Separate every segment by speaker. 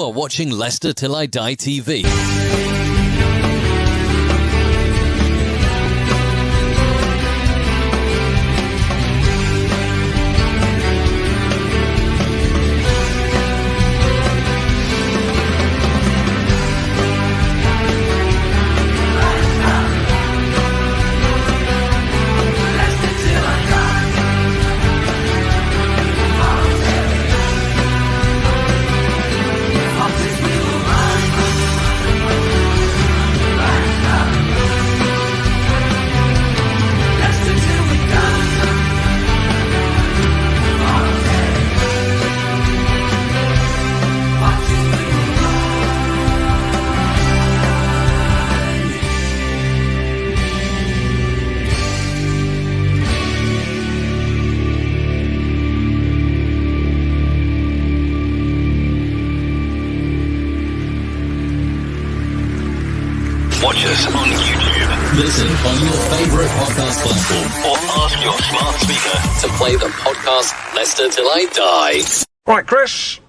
Speaker 1: are watching Leicester Till I Die TV.
Speaker 2: Watch us on YouTube.
Speaker 1: Listen on your favourite podcast platform.
Speaker 2: Or ask your smart speaker
Speaker 1: To play the podcast Leicester Till I Die.
Speaker 3: Right, Chris.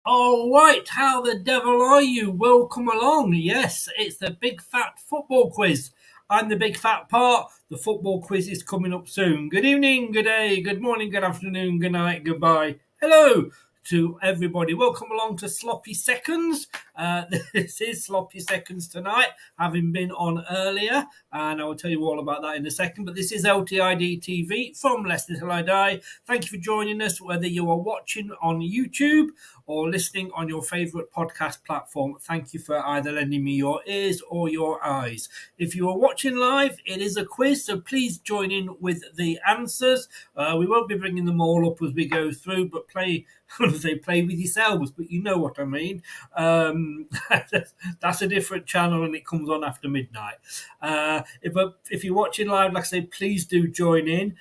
Speaker 4: All right, how the devil are you? Welcome along. Yes, it's the Big Fat Football Quiz. I'm the Big Fat part. The football quiz is coming up soon. Good evening, good day, good morning, good afternoon, good night, goodbye. Hello to everybody. Welcome along to Sloppy Seconds. This is Sloppy Seconds tonight, having been on earlier, and I will tell you all about that in a second. But this is LTiD TV from Leicester Till I Die. Thank you for joining us, whether you are watching on YouTube or listening on your favourite podcast platform. Thank you for either lending me your ears or your eyes. If you are watching live, it is a quiz, so please join in with the answers. We won't be bringing them all up as we go through, but play with yourselves, but you know what I mean. That's a different channel and it comes on after midnight. If you're watching live, like I say, please do join in.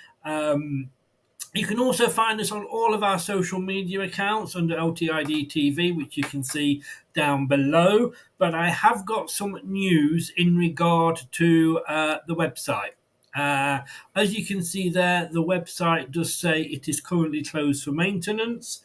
Speaker 4: You can also find us on all of our social media accounts under LTiD TV, which you can see down below. But I have got some news in regard to the website. As you can see there, the website does say it is currently closed for maintenance.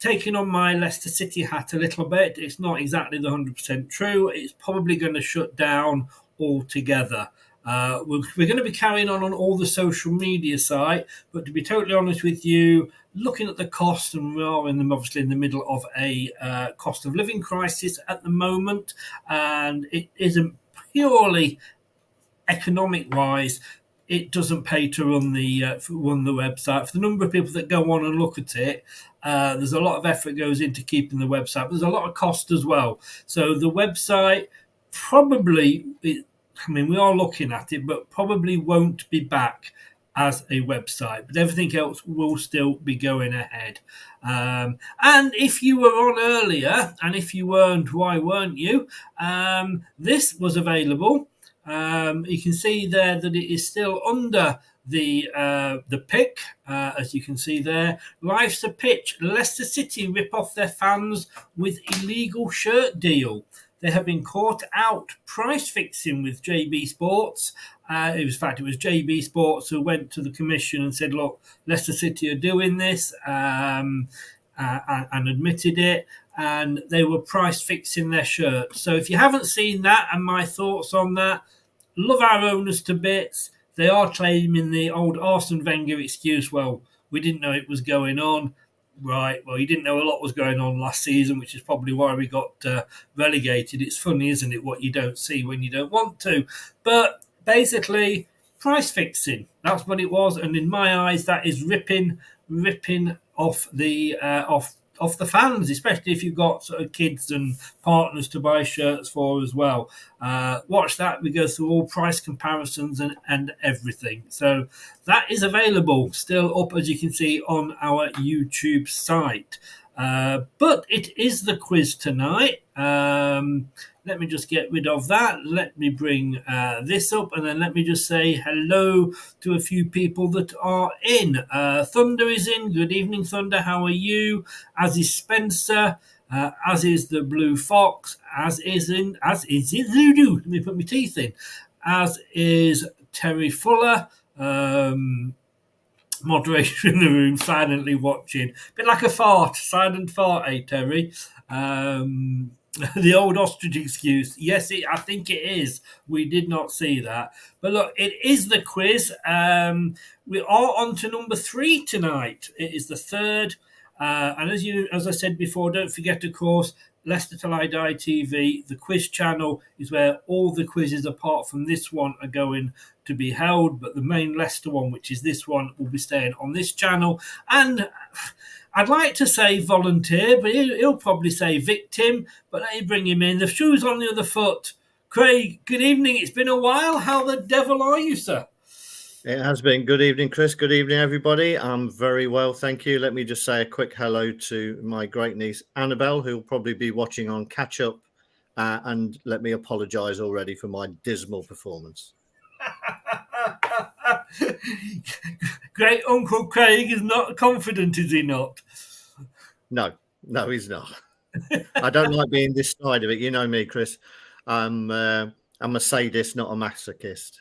Speaker 4: Taking on my Leicester City hat a little bit, it's not exactly the 100% true. It's probably going to shut down altogether. We're going to be carrying on all the social media site, but to be totally honest with you, looking at the cost, and we are obviously in the middle of a cost of living crisis at the moment, and it isn't purely economic-wise. It doesn't pay to run the website. For the number of people that go on and look at it, there's a lot of effort goes into keeping the website. But there's a lot of cost as well. So the website probably, we are looking at it, but probably won't be back as a website. But everything else will still be going ahead. And if you were on earlier, and if you weren't, why weren't you? This was available. You can see there that it is still under the pick, as you can see there. Life's a pitch. Leicester City rip off their fans with illegal shirt deal. They have been caught out price fixing with JB Sports. It was JB Sports who went to the commission and said, look, Leicester City are doing this, and admitted it. And they were price fixing their shirts. So if you haven't seen that and my thoughts on that, love our owners to bits. They are claiming the old Arsene Wenger excuse, well, we didn't know it was going on. Right, well, you didn't know a lot was going on last season, which is probably why we got relegated. It's funny, isn't it, what you don't see when you don't want to. But basically, price fixing, that's what it was. And in my eyes, that is ripping off the off the fans, especially if you've got sort of kids and partners to buy shirts for as well. Watch that. We go through all price comparisons and everything. So that is available still up, as you can see, on our YouTube site. But it is the quiz tonight. Let me just get rid of that. Let me bring this up, and then let me just say hello to a few people that are in. Thunder is in. Good evening, Thunder. How are you? As is Spencer. As is the Blue Fox. As is Ludo. Let me put my teeth in. As is Terry Fuller. Moderation in the room, silently watching. A bit like a fart, silent fart, Terry? The old ostrich excuse. Yes, I think it is. We did not see that. But look, it is the quiz. We are on to number 3 tonight. It is the third. And as I said before, don't forget, of course, Leicester Till I Die TV, the quiz channel, is where all the quizzes apart from this one are going to be held. But the main Leicester one, which is this one, will be staying on this channel. And I'd like to say volunteer, but he'll probably say victim. But let me bring him in. The shoe's on the other foot. Craig, good evening. It's been a while. How the devil are you, sir?
Speaker 3: It has been. Good evening, Chris. Good evening, everybody. I'm very well, thank you. Let me just say a quick hello to my great niece, Annabelle, who'll probably be watching on catch up. And let me apologise already for my dismal performance.
Speaker 4: Great Uncle Craig is not confident, is he not?
Speaker 3: No, he's not. I don't like being this side of it. You know me, Chris. I'm a sadist, not a masochist.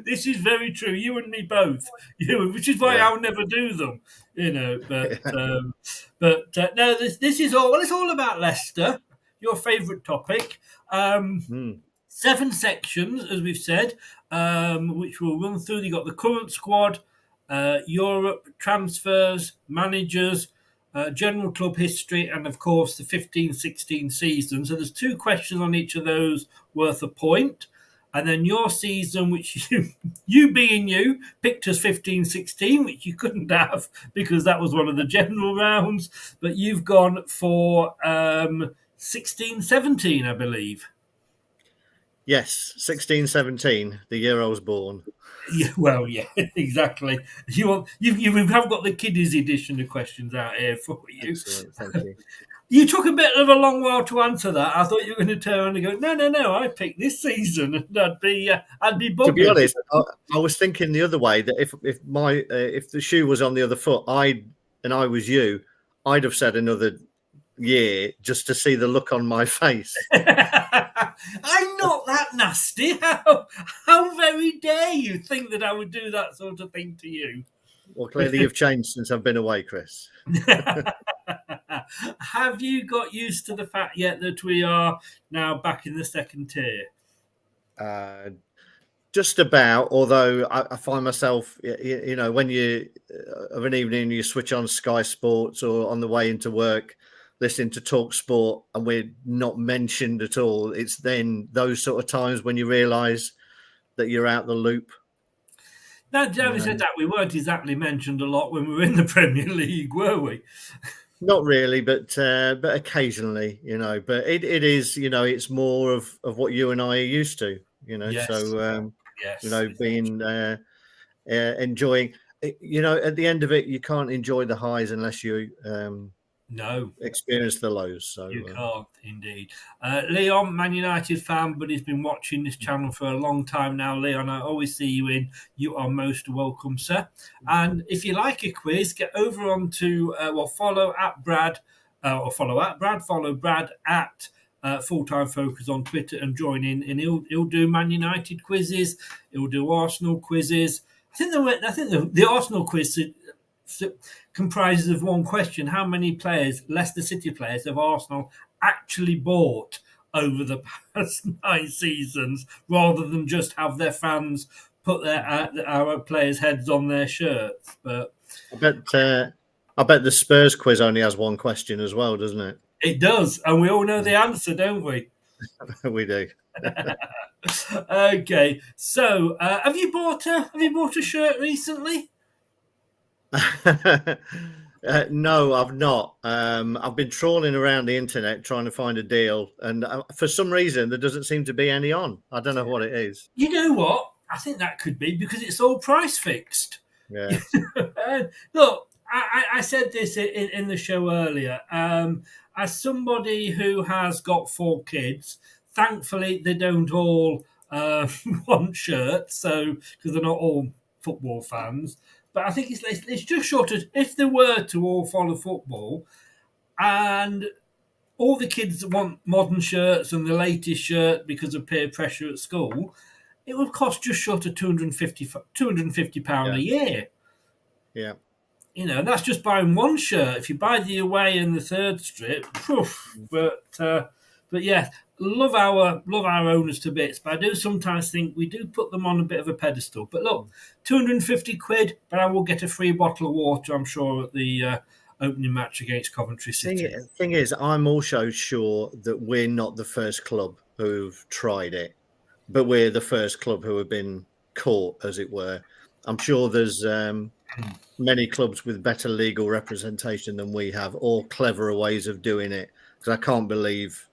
Speaker 4: This is very true. You and me both. Which is why I'll never do them. But no, this is all. Well, it's all about Leicester, your favourite topic. 7 sections, as we've said, which we'll run through. You got the current squad, Europe, transfers, managers, general club history, and of course the 15-16 season. So there's 2 questions on each of those worth a point. And then your season, which you being you, picked as 15-16, which you couldn't have because that was one of the general rounds. But you've gone for 16-17, I believe.
Speaker 3: Yes, 16-17, the year I was born.
Speaker 4: Yeah, well, yeah, exactly. You have got the kiddies edition of questions out here for you.
Speaker 3: Excellent, thank you.
Speaker 4: You took a bit of a long while to answer that. I thought you were going to turn around and go, no, I picked this season, and I'd be buggered.
Speaker 3: To be honest, I was thinking the other way, that if the shoe was on the other foot, I was you, I'd have said another year just to see the look on my face.
Speaker 4: I'm not that nasty. How very dare you think that I would do that sort of thing to you?
Speaker 3: Well, clearly you've changed since I've been away, Chris.
Speaker 4: Have you got used to the fact yet that we are now back in the second tier?
Speaker 3: Just about, although I find myself, when you of an evening you switch on Sky Sports or on the way into work, listening to Talk Sport, and we're not mentioned at all. It's then those sort of times when you realise that you're out the loop.
Speaker 4: Now, having said that, we weren't exactly mentioned a lot when we were in the Premier League, were we?
Speaker 3: Not really, but occasionally, But it is, it's more of what you and I are used to,
Speaker 4: Yes.
Speaker 3: So,
Speaker 4: yes.
Speaker 3: being enjoying. At the end of it, you can't enjoy the highs unless you experience the lows. So
Speaker 4: you can't, indeed. Leon, Man United fan, but he's been watching this channel for a long time now. Leon, I always see you in. You are most welcome, sir. And if you like a quiz, get over on to follow Brad at Full-Time Focus on Twitter and join in. And he'll do Man United quizzes. He'll do Arsenal quizzes. I think the Arsenal quiz comprises of one question: how many players, Leicester City players, have Arsenal actually bought over the past 9 seasons, rather than just have their fans put our players' heads on their shirts? But
Speaker 3: I bet the Spurs quiz only has one question as well, doesn't it?
Speaker 4: It does, and we all know the answer, don't we?
Speaker 3: We do.
Speaker 4: Okay, so have you bought a shirt recently?
Speaker 3: No, I've not. I've been trawling around the internet trying to find a deal, and for some reason there doesn't seem to be any on. I don't know what it is.
Speaker 4: You know what? I think that could be because it's all price fixed.
Speaker 3: Yeah.
Speaker 4: Look, I said this in the show earlier. As somebody who has got 4 kids, thankfully they don't all want shirts, so because they're not all football fans. But I think it's just short of, if they were to all follow football and all the kids want modern shirts and the latest shirt because of peer pressure at school, it would cost just short of £250 a year.
Speaker 3: Yeah.
Speaker 4: You know, that's just buying one shirt. If you buy the away and the third strip, poof, but yeah, love our owners to bits. But I do sometimes think we do put them on a bit of a pedestal. But look, 250 quid, but I will get a free bottle of water, I'm sure, at the opening match against Coventry City.
Speaker 3: Thing is, I'm also sure that we're not the first club who've tried it, but we're the first club who have been caught, as it were. I'm sure there's many clubs with better legal representation than we have, or cleverer ways of doing it. Because I can't believe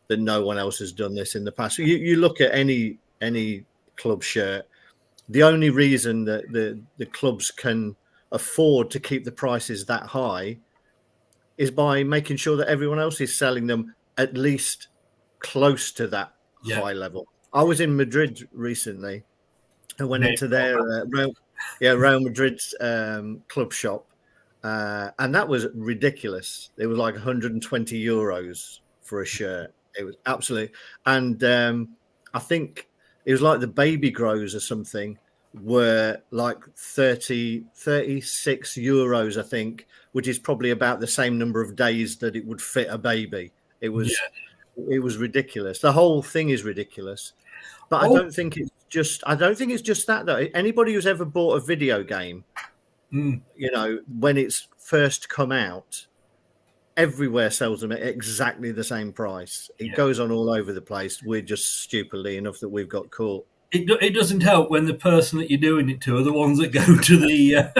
Speaker 3: that no one else has done this in the past. You look at any club shirt. The only reason that the clubs can afford to keep the prices that high is by making sure that everyone else is selling them at least close to that high level. I was in Madrid recently and went into their Real Madrid's club shop, and that was ridiculous. It was like 120 euros for a shirt. It was absolutely, and I think it was like the baby grows or something were like 36 euros, I think, which is probably about the same number of days that it would fit a baby. It was ridiculous. The whole thing is ridiculous. But I don't think it's just that though. Anybody who's ever bought a video game, you know, when it's first come out, everywhere sells them at exactly the same price. It goes on all over the place. We're just stupidly enough that we've got caught.
Speaker 4: It doesn't help when the person that you're doing it to are the ones that go to the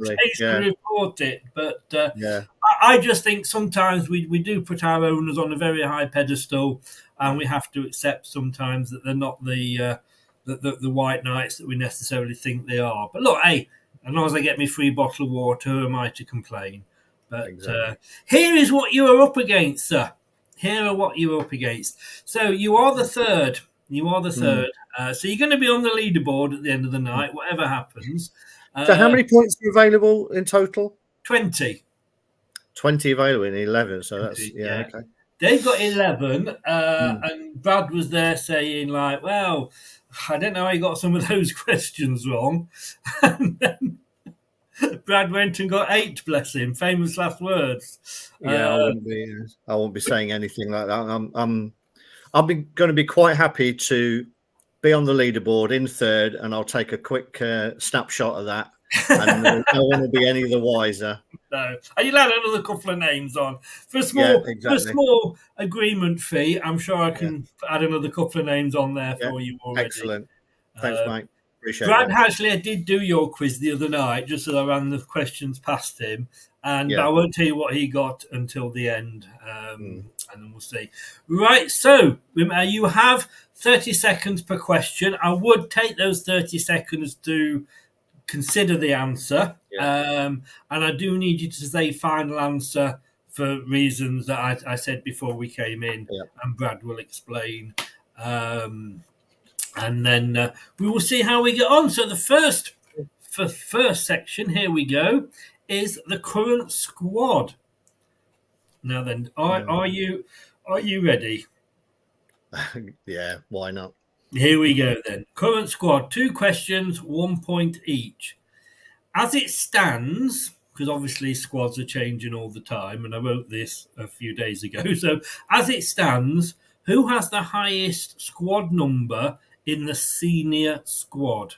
Speaker 4: place to report it. But I just think sometimes we do put our owners on a very high pedestal, and we have to accept sometimes that they're not the white knights that we necessarily think they are. But look, hey, as long as I get my free bottle of water, who am I to complain? But here is what you are up against, sir. Here are what you are up against. So you are the third. You are the third. So you're going to be on the leaderboard at the end of the night, whatever happens.
Speaker 3: So how many points are available in total?
Speaker 4: 20.
Speaker 3: 20 available in 11. So that's, okay.
Speaker 4: They've got 11. And Brad was there saying, like, well, I don't know how he got some of those questions wrong. And then Brad went and got 8, bless him. Famous last words.
Speaker 3: Yeah, I won't be saying anything like that. I'm going to be quite happy to be on the leaderboard in third, and I'll take a quick snapshot of that, and no one will be any the wiser.
Speaker 4: No, and you'll add another couple of names on for a small agreement fee. I'm sure I can add another couple of names on there for you already.
Speaker 3: Excellent, thanks, mate. Appreciate
Speaker 4: Brad,
Speaker 3: that.
Speaker 4: actually, I did do your quiz the other night, just as I ran the questions past him. And I won't tell you what he got until the end, and then we'll see. Right, so you have 30 seconds per question. I would take those 30 seconds to consider the answer, and I do need you to say final answer for reasons that I said before we came in, and Brad will explain. And then we will see how we get on. So the first section, here we go, is the current squad. Now then, are you ready?
Speaker 3: Yeah, why not?
Speaker 4: Here we go then. Current squad, 2 questions, 1 point each. As it stands, because obviously squads are changing all the time, and I wrote this a few days ago. So as it stands, who has the highest squad number in the senior squad?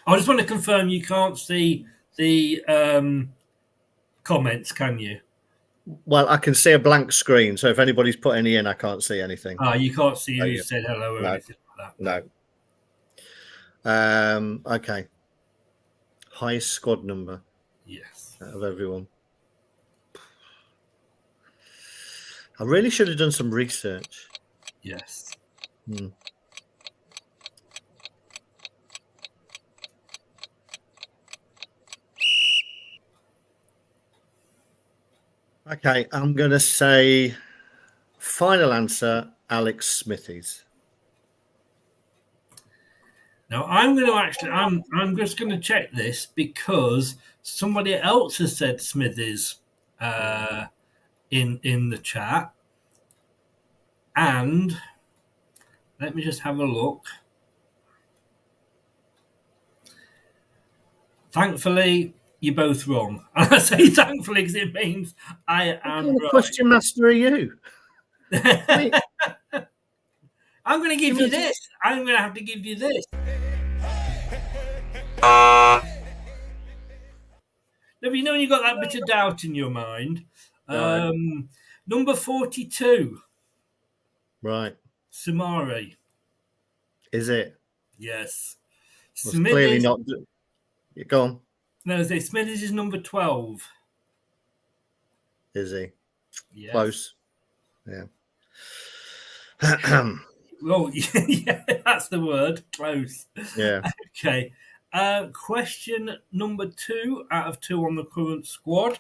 Speaker 4: I just want to confirm you can't see the comments, can you?
Speaker 3: Well, I can see a blank screen, so if anybody's put any in, I can't see anything.
Speaker 4: You can't see who said hello or anything like that.
Speaker 3: No. Okay. Highest squad number.
Speaker 4: Yes.
Speaker 3: Out of everyone. I really should have done some research.
Speaker 4: Yes.
Speaker 3: Okay, I'm going to say final answer, Alex Smithies.
Speaker 4: Now I'm going to I'm just going to check this because somebody else has said Smithies in the chat, and let me just have a look. Thankfully, you're both wrong. And I say thankfully because it means I am
Speaker 3: What
Speaker 4: right.
Speaker 3: question master are you? I mean,
Speaker 4: I'm going to give you this. I'm going to have to give you this. No, but you know when you've got that bit of doubt in your mind.
Speaker 3: Right.
Speaker 4: Number 42,
Speaker 3: Right.
Speaker 4: Samari.
Speaker 3: Is it?
Speaker 4: Yes.
Speaker 3: Well, it's clearly
Speaker 4: Smithers.
Speaker 3: not. Go on.
Speaker 4: No, say Smithers is number 12.
Speaker 3: Is he?
Speaker 4: Yes.
Speaker 3: Close. Yeah.
Speaker 4: Well, yeah, that's the word. Close.
Speaker 3: Yeah.
Speaker 4: Okay. Question number 2 out of 2 on the current squad.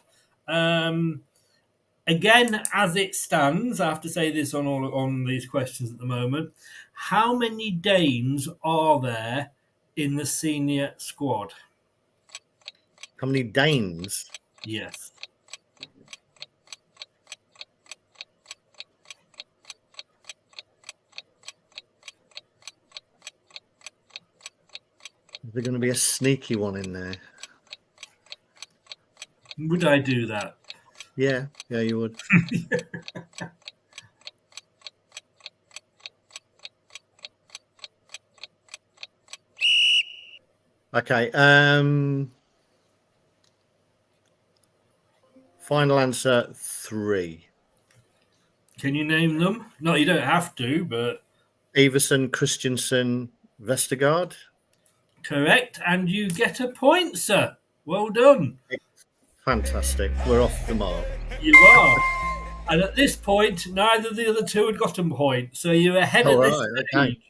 Speaker 4: Again, as it stands, I have to say this on these questions at the moment. How many Danes are there in the senior squad?
Speaker 3: How many Danes?
Speaker 4: Yes.
Speaker 3: Is there going to be a sneaky one in there?
Speaker 4: Would I do that?
Speaker 3: Yeah. Yeah, you would. Okay. Final answer 3.
Speaker 4: Can you name them? No, you don't have to, but
Speaker 3: Everson, Christensen, Vestergaard.
Speaker 4: correct. And you get a point, sir. Well done.
Speaker 3: Fantastic. We're off the mark.
Speaker 4: You are. And at this point, neither of the other two had got a point. So you're ahead of this stage.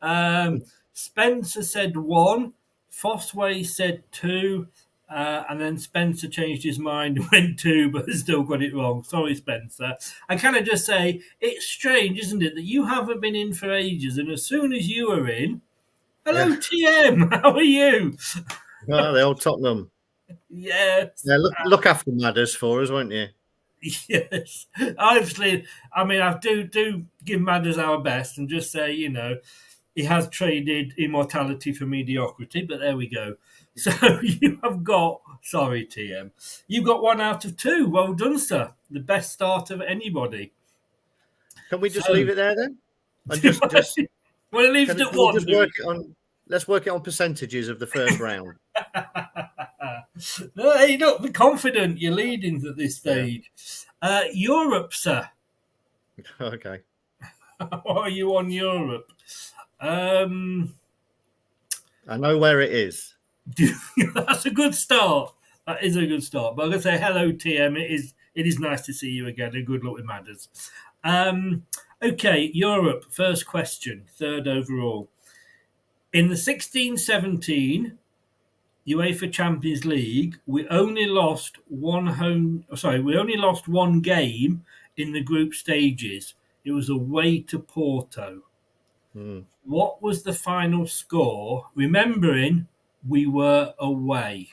Speaker 3: Okay.
Speaker 4: Spencer said 1. Fossway said 2. And then Spencer changed his mind and went 2, but still got it wrong. Sorry, Spencer. I kind of just say, it's strange, isn't it, that you haven't been in for ages, and as soon as you are in, hello,
Speaker 3: Yeah.
Speaker 4: TM, how are you?
Speaker 3: Oh, the old Tottenham.
Speaker 4: Yes.
Speaker 3: Yeah, look after Madders for us, won't you?
Speaker 4: Yes. Obviously, I mean, I do give Madders our best and just say, he has traded immortality for mediocrity, but there we go. So you have got, sorry, TM, you got 1 out of 2. Well done, sir. The best start of anybody.
Speaker 3: Can we just leave it there then? And just
Speaker 4: well, leave it at 1.
Speaker 3: Just work it on, let's work it on percentages of the first round.
Speaker 4: No, hey, look, be confident. You're leading at this stage. Yeah. Europe, sir.
Speaker 3: Okay.
Speaker 4: How are you on Europe?
Speaker 3: I know where it is.
Speaker 4: That's a good start. That is a good start. But I'm going to say hello, TM. It is nice to see you again, and good luck with Matters. Okay, Europe. First question, 3rd overall. In the 16-17 UEFA Champions League, we only lost one game in the group stages. It was away to Porto. What was the final score? Remembering we were away.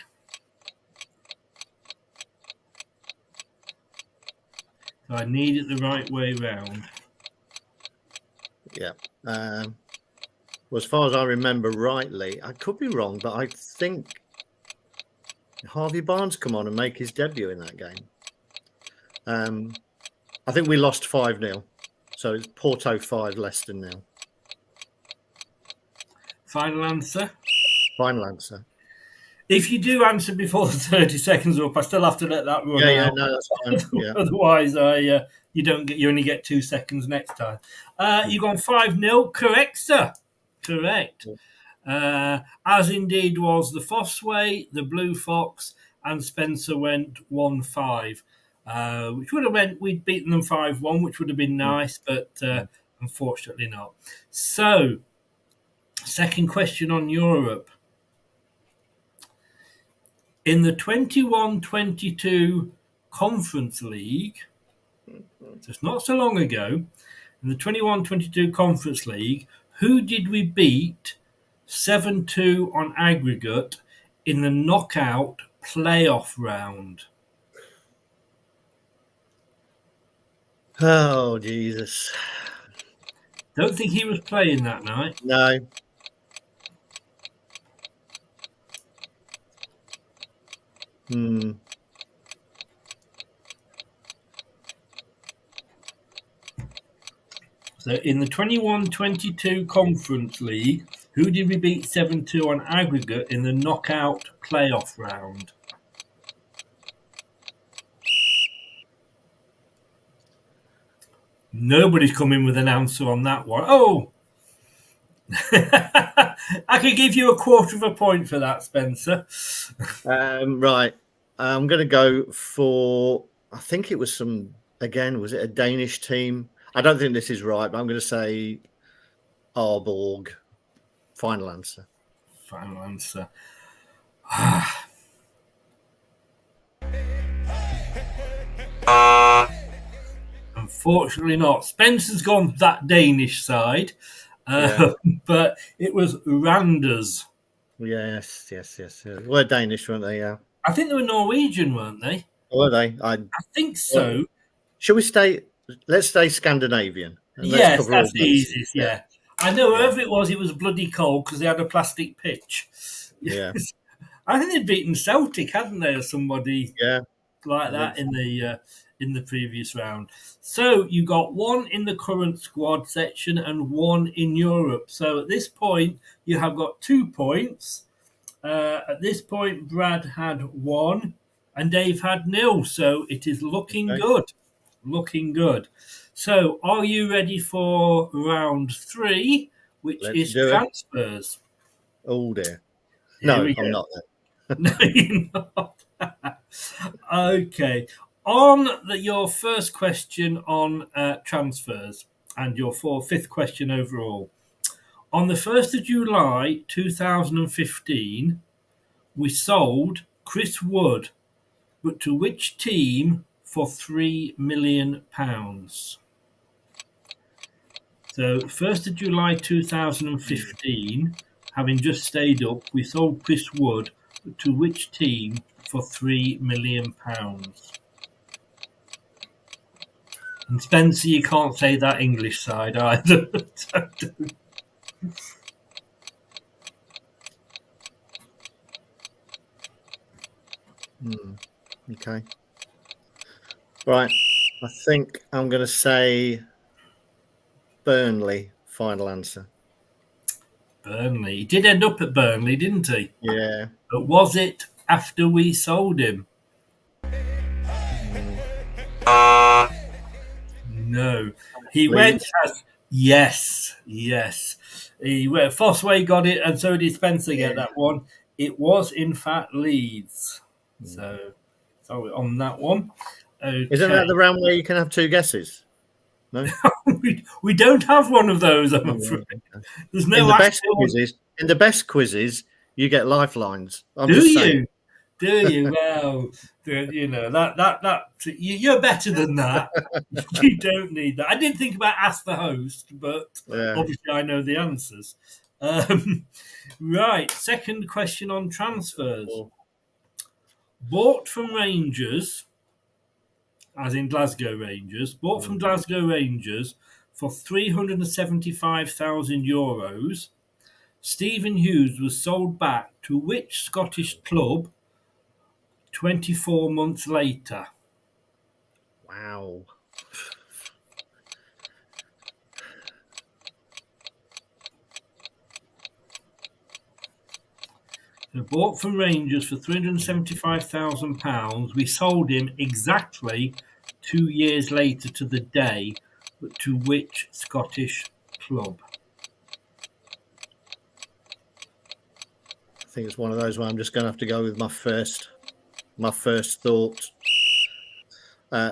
Speaker 4: So I need it the right way round.
Speaker 3: Yeah. Well, as far as I remember rightly, I could be wrong, but I think Harvey Barnes come on and make his debut in that game. I think we lost 5-0. So it's Porto 5, Leicester 0.
Speaker 4: Final answer?
Speaker 3: Final answer.
Speaker 4: If you do answer before the 30 seconds up, I still have to let that run out.
Speaker 3: Yeah, no, that's fine. Yeah.
Speaker 4: Otherwise, you only get 2 seconds next time. You've gone 5-0. Correct, sir. Correct. As indeed was the Fossway, the Blue Fox, and Spencer went 1-5, which would have meant we'd beaten them 5-1, which would have been nice, but unfortunately not. So, second question on Europe. In the 21-22 Conference League, just not so long ago, in the 21-22 Conference League, who did we beat 7-2 on aggregate in the knockout playoff round?
Speaker 3: Oh, Jesus.
Speaker 4: Don't think he was playing that night.
Speaker 3: No. Hmm.
Speaker 4: So in the 21-22 Conference League, who did we beat 7-2 on aggregate in the knockout playoff round? Nobody's coming with an answer on that one. Oh! I could give you a quarter of a point for that, Spencer.
Speaker 3: Right. I'm going to go for, I think it was was it a Danish team? I don't think this is right, but I'm going to say Arborg. Final answer.
Speaker 4: Final answer. Unfortunately not. Spencer's gone that Danish side, but it was Randers.
Speaker 3: Yes. Were Danish, weren't they? Yeah.
Speaker 4: I think they were Norwegian, weren't they?
Speaker 3: Were they?
Speaker 4: I think so.
Speaker 3: Shall we stay? Let's stay Scandinavian.
Speaker 4: Yes, that's the easiest. Yeah. I know whoever it was bloody cold because they had a plastic pitch.
Speaker 3: Yeah.
Speaker 4: I think they'd beaten Celtic, hadn't they, or somebody like that in the previous round. So you got one in the current squad section and one in Europe. So at this point, you have got 2 points. At this point, Brad had 1 and Dave had 0. So it is looking good. Looking good. So are you ready for round 3, which is transfers?
Speaker 3: Oh, dear. No, I'm not there.
Speaker 4: No, you're not. Okay. On your first question on transfers and your 5th question overall. On the 1st of July 2015, we sold Chris Wood, but to which team for £3 million? So 1st of July 2015, having just stayed up, we sold Chris Wood, but to which team for £3 million? And Spencer, you can't say that English side either.
Speaker 3: Okay. Right. I think I'm going to say Burnley. Final answer.
Speaker 4: Burnley. He did end up at Burnley, didn't he?
Speaker 3: Yeah.
Speaker 4: But was it after we sold him? No. He went as... Yes. He went. Fossway got it, and so did Spencer get that one. It was, in fact, Leeds. So on that one. Okay.
Speaker 3: Isn't that the round where you can have 2 guesses? No?
Speaker 4: we don't have one of those, I'm afraid. There's no
Speaker 3: in the best quizzes, you get lifelines.
Speaker 4: Do you? Well, you know that you're better than that. You don't need that. I did think about ask the host, but obviously I know the answers. Right, second question on transfers. Bought from Rangers, as in Glasgow Rangers, bought from Glasgow Rangers for €375,000. Stephen Hughes was sold back to which Scottish club 24 months later?
Speaker 3: Wow.
Speaker 4: So bought from Rangers for £375,000. We sold him exactly 2 years later to the day, but to which Scottish club?
Speaker 3: I think it's one of those where I'm just going to have to go with my first thought.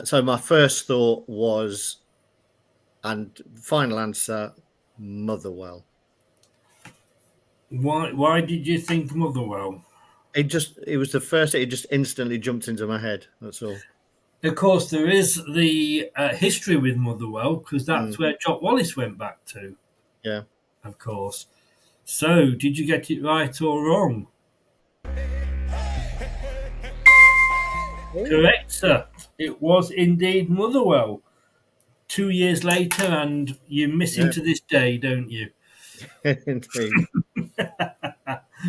Speaker 3: So my first thought was, and final answer, Motherwell.
Speaker 4: Why did you think Motherwell?
Speaker 3: It was the first. It just instantly jumped into my head. That's all.
Speaker 4: Of course, there is the history with Motherwell because that's where Jock Wallace went back to.
Speaker 3: Yeah,
Speaker 4: of course. So, did you get it right or wrong? Correct, sir. It was indeed Motherwell. 2 years later, and you miss him to this day, don't you?
Speaker 3: Indeed.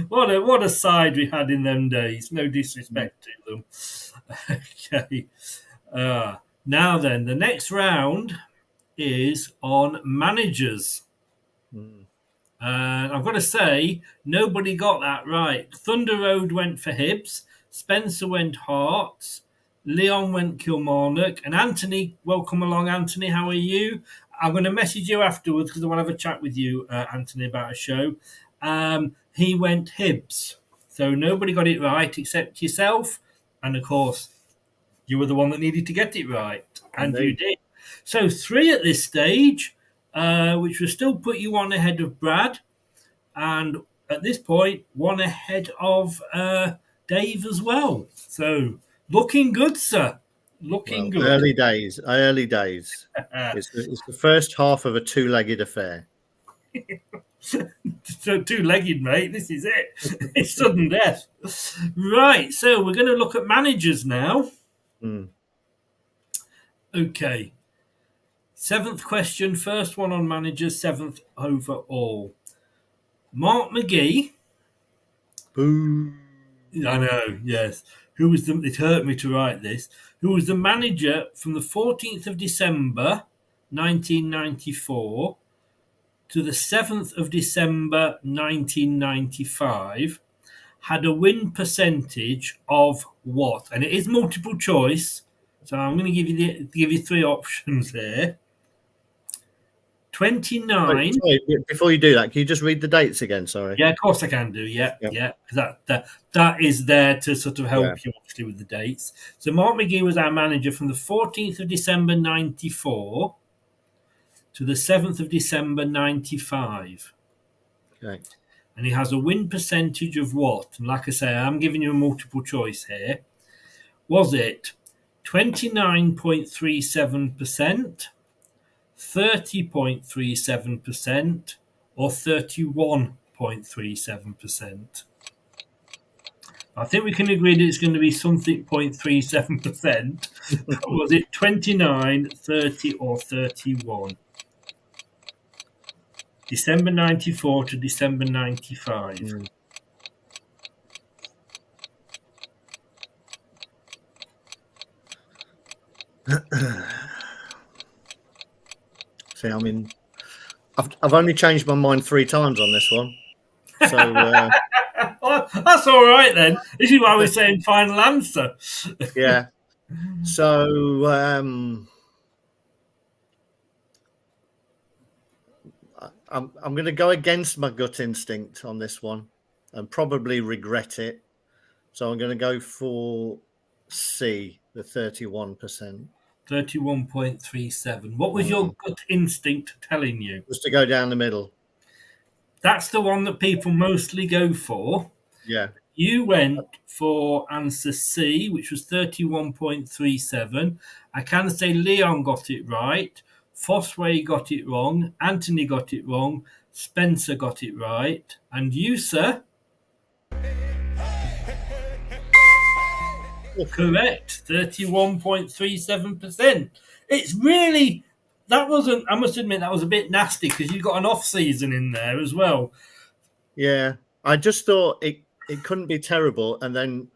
Speaker 4: What a side we had in them days. No disrespect to them. Okay. Now then, the next round is on managers. And I've got to say, nobody got that right. Thunder Road went for Hibs, Spencer went Hearts, Leon went Kilmarnock, and Anthony, welcome along, Anthony. How are you? I'm going to message you afterwards because I want to have a chat with you, Anthony, about a show. He went Hibs. So nobody got it right except yourself. And of course, you were the one that needed to get it right. And you did. So 3 at this stage, which will still put you on ahead of Brad. And at this point, 1 ahead of Dave as well. So looking good, sir. Looking good.
Speaker 3: Early days. It's the first half of a 2-legged affair.
Speaker 4: So 2-legged, mate. This is it. It's sudden death. Right. So we're going to look at managers now. Okay. 7th question. First one on managers. 7th overall. Mark McGee.
Speaker 3: Boo.
Speaker 4: I know. Yes. Who was the? It hurt me to write this. Who was the manager from the 14th of December, 1994, to the 7th of December 1995, had a win percentage of what? And it is multiple choice, so I'm going to give you 3 options here. 29.
Speaker 3: Sorry, before you do that, can you just read the dates again? Sorry.
Speaker 4: Yeah, of course I can do. Yeah. Because that is there to sort of help you actually with the dates. So Mark McGee was our manager from the 14th of December 94 to the 7th of December 95.
Speaker 3: Okay.
Speaker 4: And he has a win percentage of what? And like I say, I'm giving you a multiple choice here. Was it 29.37%, 30.37%, or 31.37%? I think we can agree that it's going to be something 0.37%. Was it 29, 30, or 31? December 94 to December 95.
Speaker 3: See, I mean, I've only changed my mind 3 times on this one. So
Speaker 4: well, that's all right then. This is why we're saying final answer.
Speaker 3: Yeah. So I'm going to go against my gut instinct on this one and probably regret it. So I'm going to go for C, the 31%.
Speaker 4: 31.37. What was your gut instinct telling you?
Speaker 3: Just to go down the middle.
Speaker 4: That's the one that people mostly go for.
Speaker 3: Yeah.
Speaker 4: You went for answer C, which was 31.37. I can say Leon got it right. Fossway got it wrong. Anthony got it wrong. Spencer got it right. And you, sir? Correct. 31.37%. It's really... That wasn't... I must admit, that was a bit nasty because you got an off-season in there as well.
Speaker 3: Yeah. I just thought it couldn't be terrible. And then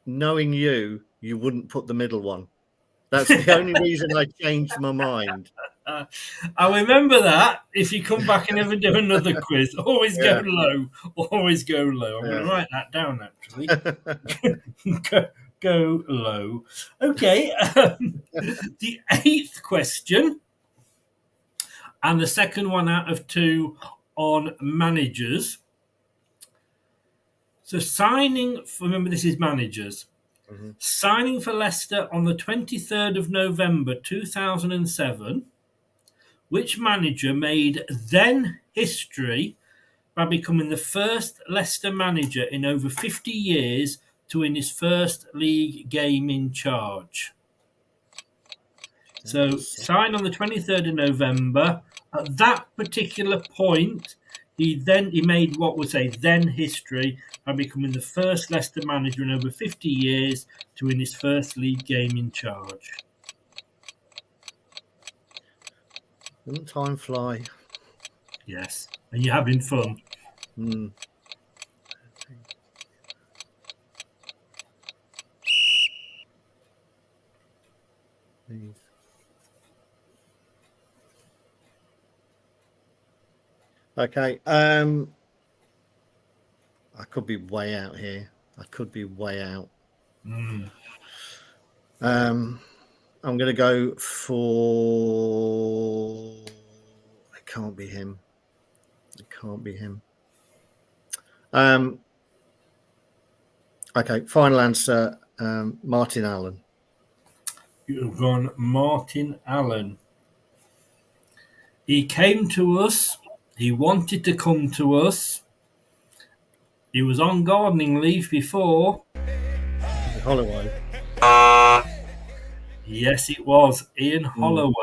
Speaker 3: knowing you wouldn't put the middle one. That's the only reason I changed my mind.
Speaker 4: I remember that. If you come back and ever do another quiz, always go low. Always go low. I'm going to write that down, actually. go low. Okay. The 8th question, and the second one out of 2 on managers. So remember this is managers. Mm-hmm. Signing for Leicester on the 23rd of November 2007, which manager made then history by becoming the first Leicester manager in over 50 years to win his first league game in charge? So signed on the 23rd of November. At that particular point, he made what was a then history by becoming the first Leicester manager in over 50 years to win his first league game in charge.
Speaker 3: Doesn't time fly?
Speaker 4: Yes, and you're having fun.
Speaker 3: Okay. I could be way out here. I could be way out. I'm going to go for. It can't be him. It can't be him. Okay. Final answer. Martin Allen.
Speaker 4: You've gone Martin Allen. He came to us. He wanted to come to us. He was on gardening leave before.
Speaker 3: Holloway.
Speaker 4: Yes, it was Ian Holloway.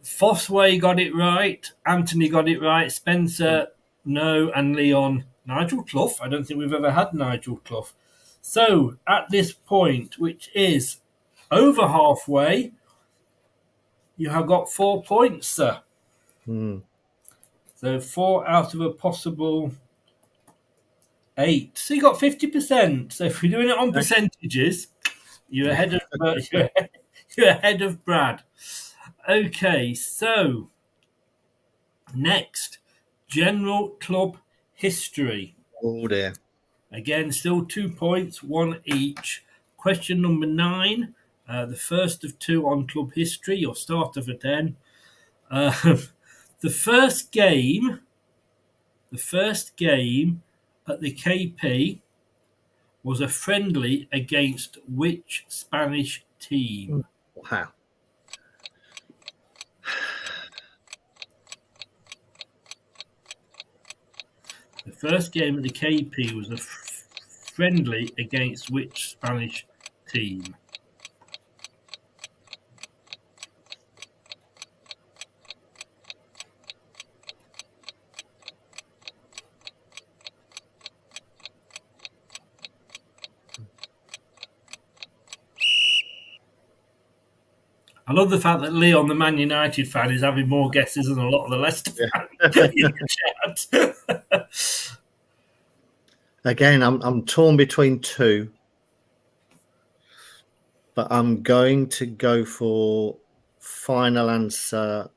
Speaker 4: Fossway got it right. Anthony got it right. Spencer, no. And Leon, Nigel Clough. I don't think we've ever had Nigel Clough. So at this point, which is over halfway, you have got 4 points, sir. So 4 out of a possible 8. So you got 50%. So if we're doing it on percentages, you're ahead of you're ahead of Brad. Okay, so next, general club history.
Speaker 3: Oh dear.
Speaker 4: Again, still 2 points, 1 each. Question number 9, the first of 2 on club history, your starter for 10. The first game at the KP was a friendly against which Spanish team?
Speaker 3: Wow.
Speaker 4: The first game at the KP was a friendly against which Spanish team? I love the fact that Leon, the Man United fan, is having more guesses than a lot of the Leicester fans in the chat.
Speaker 3: Again, I'm torn between 2, but I'm going to go for final answer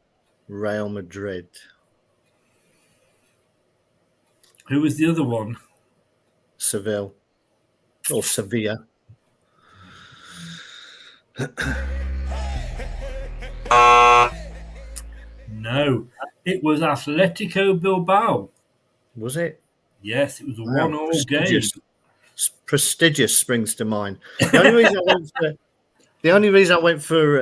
Speaker 3: Real Madrid.
Speaker 4: Who was the other one?
Speaker 3: Seville or Sevilla.
Speaker 4: No, it was Atletico Bilbao.
Speaker 3: Was it?
Speaker 4: Yes, it was a 1-1 game.
Speaker 3: Prestigious springs to mind. The only reason I went for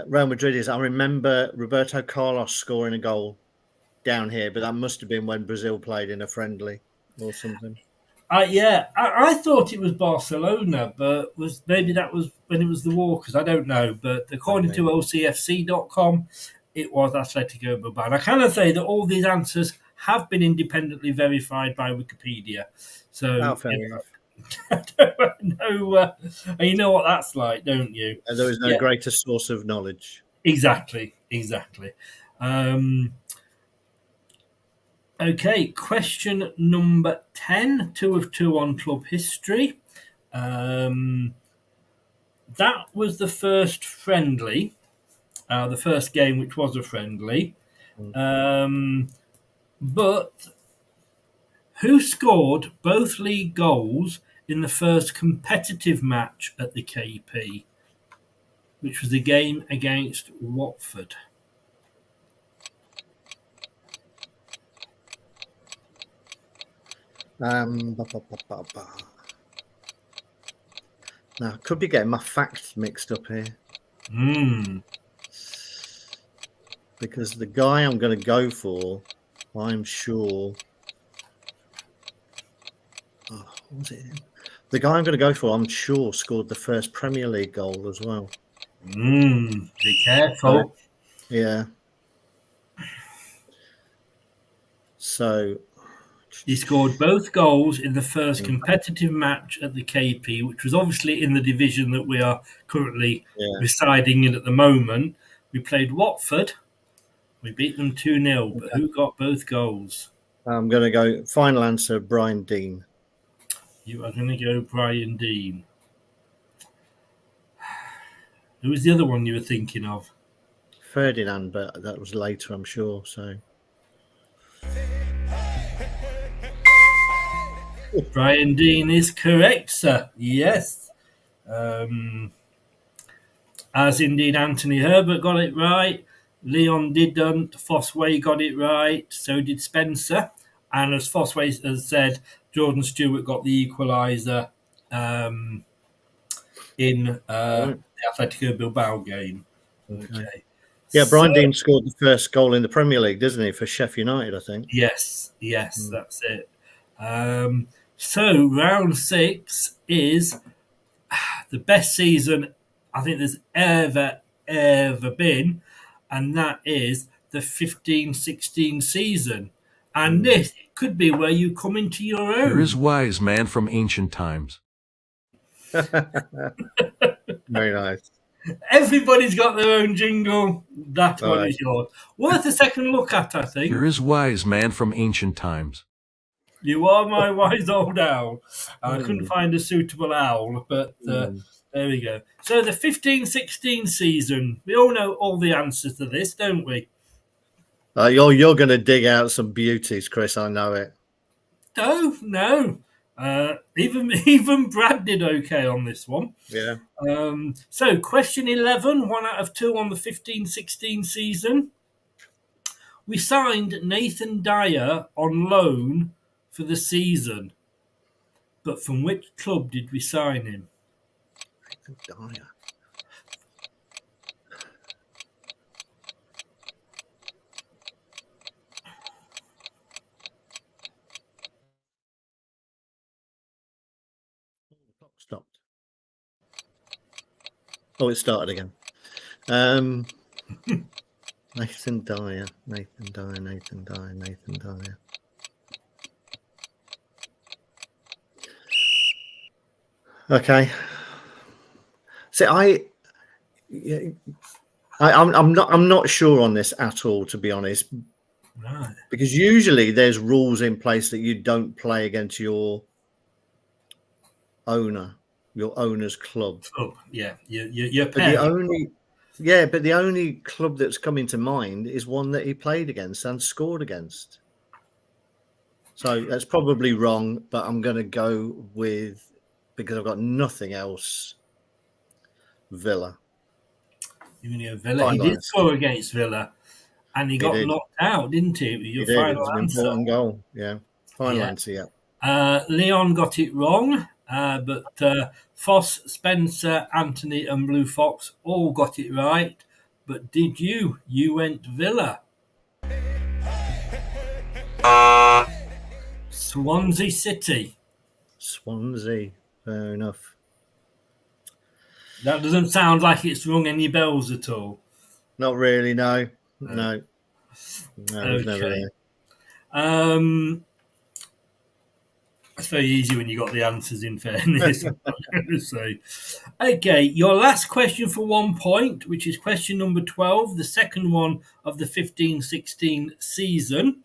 Speaker 3: Real Madrid is I remember Roberto Carlos scoring a goal down here, but that must have been when Brazil played in a friendly or something.
Speaker 4: I thought it was Barcelona, but maybe that was when it was the Walkers. I don't know, but according to LCFC.com, it was Atletico Bilbao. And I can say that all these answers have been independently verified by Wikipedia. So
Speaker 3: fair enough.
Speaker 4: You know what that's like, don't you?
Speaker 3: And there is no greater source of knowledge.
Speaker 4: Exactly. Okay, question number 10, 2 of 2 on club history. That was the first friendly, the first game which was a friendly. But who scored both league goals in the first competitive match at the KP, which was the game against Watford?
Speaker 3: Now, I could be getting my facts mixed up here. Because the guy I'm going to go for, I'm sure. What was it? The guy I'm going to go for, I'm sure, scored the first Premier League goal as well.
Speaker 4: Be careful.
Speaker 3: Yeah. So
Speaker 4: he scored both goals in the first competitive match at the KP, which was obviously in the division that we are currently residing in at the moment. We played Watford. We beat them 2-0, but who got both goals?
Speaker 3: I'm going to go final answer, Brian Dean.
Speaker 4: You are going to go Brian Dean. Who was the other one you were thinking of?
Speaker 3: Ferdinand, but that was later, I'm sure. So
Speaker 4: Brian Dean is correct, sir. Yes. As indeed Anthony Herbert got it right. Leon didn't. Fossway got it right. So did Spencer. And as Fossway has said, Jordan Stewart got the equaliser in the Atletico Bilbao game. Okay.
Speaker 3: Yeah, Brian
Speaker 4: So-
Speaker 3: Dean scored the first goal in the Premier League, doesn't he, for Sheffield United, I think.
Speaker 4: Yes, that's it. So round 6 is the best season I think there's ever been, and that is the 15-16 season. And this could be where you come into your own.
Speaker 5: Here is wise man from ancient times.
Speaker 3: Very nice.
Speaker 4: Everybody's got their own jingle. That
Speaker 3: All
Speaker 4: one
Speaker 3: right.
Speaker 4: is yours. Worth a second look at, I think.
Speaker 5: Here is wise man from ancient times.
Speaker 4: You are my wise old owl. I couldn't find a suitable owl, but there we go. So the 15-16 season, we all know all the answers to this, don't we?
Speaker 3: You're going to dig out some beauties, Chris. I know it.
Speaker 4: No. Even Brad did okay on this one.
Speaker 3: Yeah.
Speaker 4: So question 11, 1 out of 2 on the 15-16 season. We signed Nathan Dyer on loan for the season. But from which club did we sign him?
Speaker 3: Dyer. Stopped. Oh, it started again. Nathan Dyer. Okay. See, I'm not sure on this at all, to be honest.
Speaker 4: Right.
Speaker 3: Because usually there's rules in place that you don't play against your owner's club.
Speaker 4: Oh, yeah. You're
Speaker 3: But the only club that's coming to mind is one that he played against and scored against. So that's probably wrong, but I'm going to go with, because I've got nothing else, Villa.
Speaker 4: Even Villa, he did score against Villa, and he got knocked out, didn't he? Your
Speaker 3: It
Speaker 4: final
Speaker 3: was an
Speaker 4: answer.
Speaker 3: important goal. Yeah, final answer. Yeah.
Speaker 4: Leon got it wrong, but Foss, Spencer, Anthony, and Blue Fox all got it right. But did you? You went Villa. Swansea City.
Speaker 3: Swansea. Fair enough.
Speaker 4: That doesn't sound like it's rung any bells at all.
Speaker 3: Not really. No. No. It was never there.
Speaker 4: It's very easy when you got the answers, in fairness. So, okay, your last question for 1 point, which is question number 12, the second one of the 15-16 season.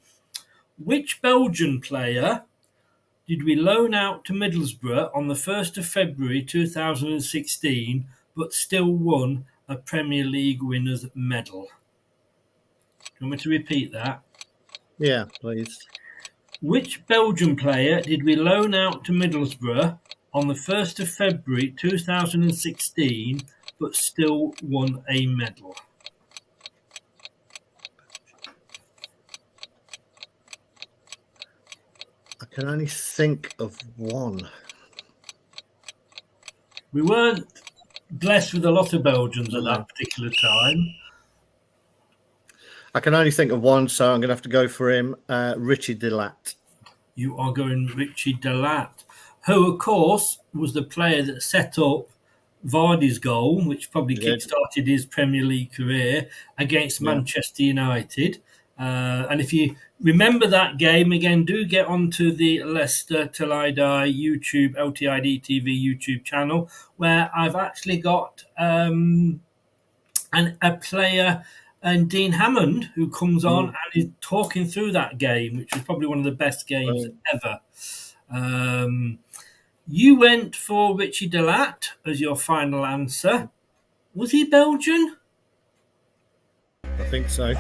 Speaker 4: Which Belgian player did we loan out to Middlesbrough on the 1st of February 2016, but still won a Premier League winners' medal? Do you want me to repeat that?
Speaker 3: Yeah, please.
Speaker 4: Which Belgian player did we loan out to Middlesbrough on the 1st of February 2016, but still won a medal?
Speaker 3: I can only think of one.
Speaker 4: We weren't blessed with a lot of Belgians at that particular time.
Speaker 3: I can only think of one, so I'm going to have to go for him, Richie Delat.
Speaker 4: You are going Richie Delat, who, of course, was the player that set up Vardy's goal, which probably kick-started his Premier League career against Manchester United. And if you remember that game, again, do get onto the Leicester Till I Die YouTube, LTiD TV YouTube channel, where I've actually got a player, and Dean Hammond, who comes on and is talking through that game, which was probably one of the best games ever. You went for Richie Delat as your final answer. Was he Belgian?
Speaker 3: think so.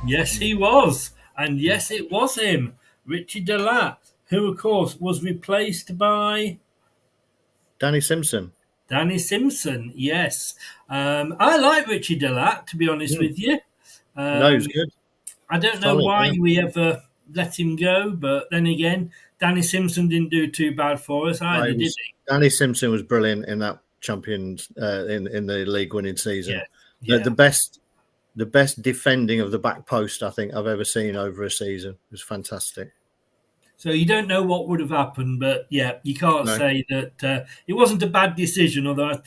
Speaker 4: Yes, he was. And yes, it was him, Richie Delat, who, of course, was replaced by
Speaker 3: Danny Simpson.
Speaker 4: Danny Simpson. Yes. I like Richie Delat, to be honest with you.
Speaker 3: No, he was good.
Speaker 4: I don't know
Speaker 3: Solid,
Speaker 4: why
Speaker 3: yeah.
Speaker 4: we ever let him go, but then again, Danny Simpson didn't do too bad for us either, did he?
Speaker 3: Danny Simpson was brilliant in that Champions in the league winning season.
Speaker 4: Yeah.
Speaker 3: The best defending of the back post I think I've ever seen over a season. It was fantastic.
Speaker 4: So you don't know what would have happened, but yeah, you can't
Speaker 3: No.
Speaker 4: say that it wasn't a bad decision. Although I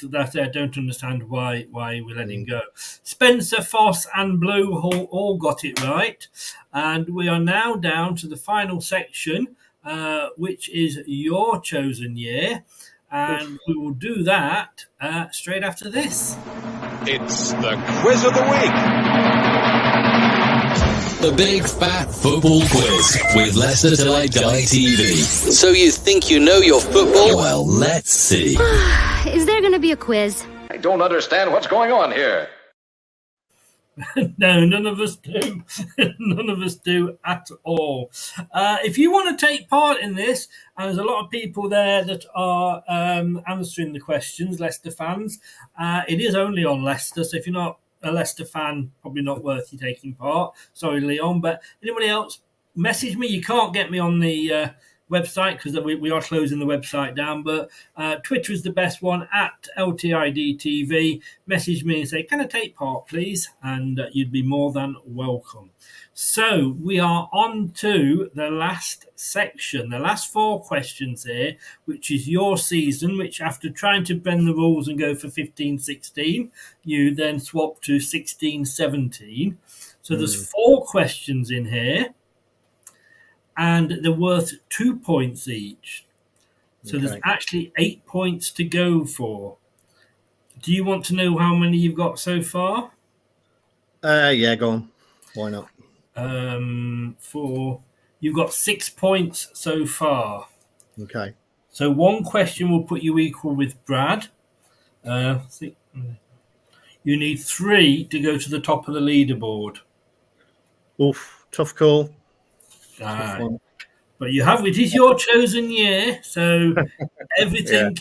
Speaker 4: don't understand why we let him go. Spencer, Foss, and Blue all got it right, and we are now down to the final section, which is your chosen year, and we will do that straight after this.
Speaker 6: It's the quiz of the week.
Speaker 1: The Big Fat Football Quiz with Leicester Till I Die TV. So you think you know your football? Well, let's see.
Speaker 7: Is there going to be a quiz?
Speaker 6: I don't understand what's going on here.
Speaker 4: No, none of us do. None of us do at all. If you want to take part in this, and there's a lot of people there that are answering the questions, Leicester fans, it is only on Leicester, so if you're not a Leicester fan, probably not worth you taking part. Sorry, Leon, but anybody else, message me. You can't get me on the website because we are closing the website down, but Twitter is the best one, at LTiD TV. Message me and say, can I take part, please? And you'd be more than welcome. So we are on to the last section, the last 4 questions here, which is your season, which after trying to bend the rules and go for 15-16, you then swap to 16-17. So there's 4 questions in here, and they're worth 2 points each. So there's actually 8 points to go for. Do you want to know how many you've got so far?
Speaker 3: Yeah, go on. Why not?
Speaker 4: You've got 6 points so far.
Speaker 3: Okay.
Speaker 4: So 1 question will put you equal with Brad. You need 3 to go to the top of the leaderboard.
Speaker 3: Oof, tough call.
Speaker 4: But you have, it is your chosen year, so everything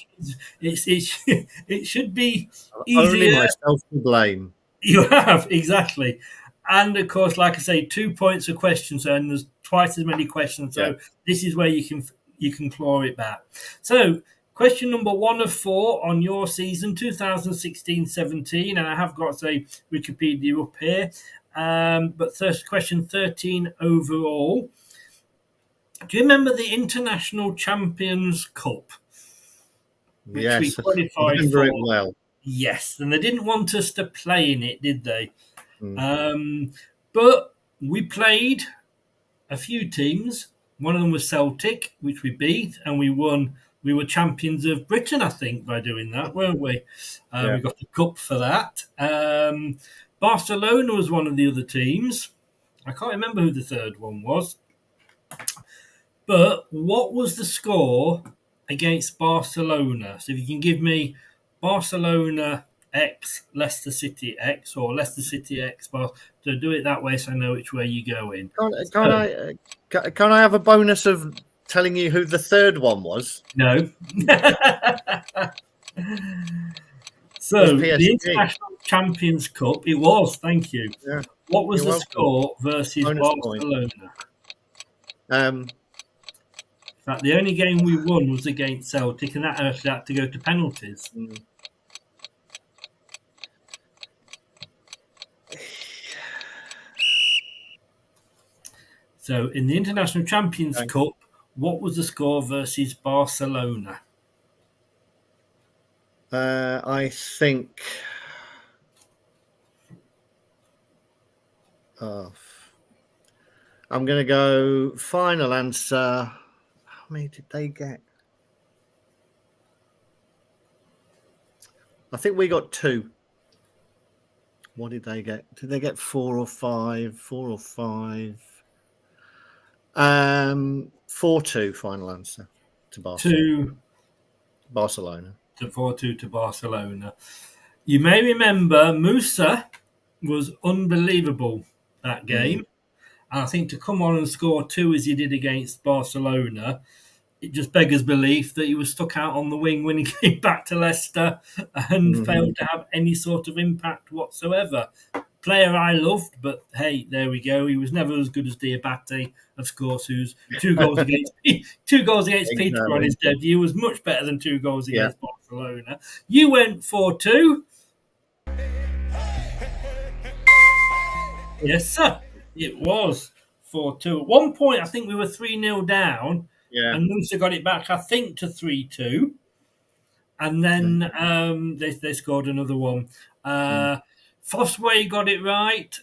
Speaker 4: it should be easier.
Speaker 3: Only myself to blame.
Speaker 4: You have, exactly. And of course, like I say, 2 points a question, so and there's twice as many questions. So this is where you can claw it back. So question number 1 of 4 on your season, 2016-17, and I have got a Wikipedia up here. But question 13 overall. Do you remember the International Champions Cup? Which we qualified
Speaker 3: I remember
Speaker 4: for?
Speaker 3: it well.
Speaker 4: Yes, and they didn't want us to play in it, did they? But we played a few teams. One of them was Celtic, which we beat, and we won. We were champions of Britain, I think, by doing that, weren't we? We got the cup for that. Barcelona was one of the other teams. I can't remember who the third one was. But what was the score against Barcelona? So if you can give me Barcelona X, Leicester City X, or Leicester City X, to do it that way so I know which way you're going.
Speaker 3: Can I have a bonus of telling you who the third one was?
Speaker 4: No. So the International Champions Cup, it was, thank you.
Speaker 3: Yeah.
Speaker 4: What was the score versus
Speaker 3: bonus
Speaker 4: Barcelona?
Speaker 3: Point.
Speaker 4: In fact, the only game we won was against Celtic, and that actually had to go to penalties. So, in the International Champions Cup, what was the score versus Barcelona?
Speaker 3: I think. I'm going to go final answer. How many did they get? I think we got 2. What did they get? Did they get 4 or 5? 4 or 5? 4-2 final answer to Barcelona. Barcelona.
Speaker 4: 4-2 to Barcelona. You may remember Musa was unbelievable that game. And I think to come on and score 2 as he did against Barcelona, it just beggars belief that he was stuck out on the wing when he came back to Leicester and failed to have any sort of impact whatsoever. Player I loved, but hey, there we go. He was never as good as Diabate, of course, who's 2 goals against Peterborough on his debut. Was much better than 2 goals against Barcelona. You went 4-2. Yes, sir. It was 4-2. At one point, I think we were 3-0 down.
Speaker 3: Yeah.
Speaker 4: And Munster got it back, I think, to 3-2. And then they scored another one. Fossway got it right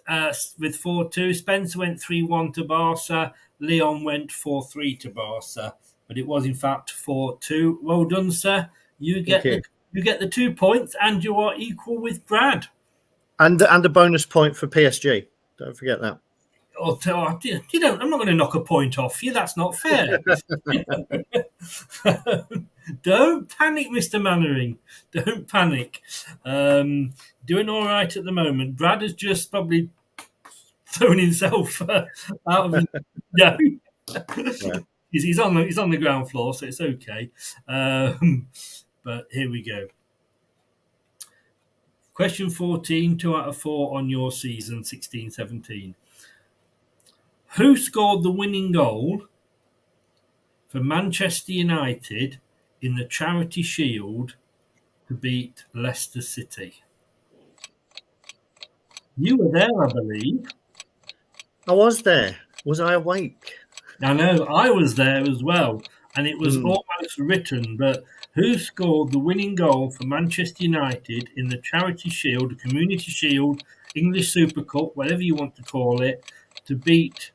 Speaker 4: with 4-2. Spencer went 3-1 to Barca. Leon went 4-3 to Barca. But it was, in fact, 4-2. Well done, sir. You get the 2 points, and you are equal with Brad.
Speaker 3: And a bonus point for PSG. Don't forget that.
Speaker 4: You don't. I'm not going to knock a point off you. That's not fair. Don't panic, Mr. Mannering. Don't panic. Doing all right at the moment. Brad has just probably thrown himself out of. No. Yeah. He's on the ground floor, so it's okay. But here we go. Question 14, 2 out of 4 on your season, 16-17. Who scored the winning goal for Manchester United in the Charity Shield to beat Leicester City? You were there, I believe.
Speaker 3: I was there. Was I awake?
Speaker 4: I know, I was there as well. And it was almost written, but who scored the winning goal for Manchester United in the Charity Shield, the Community Shield, English Super Cup, whatever you want to call it, to beat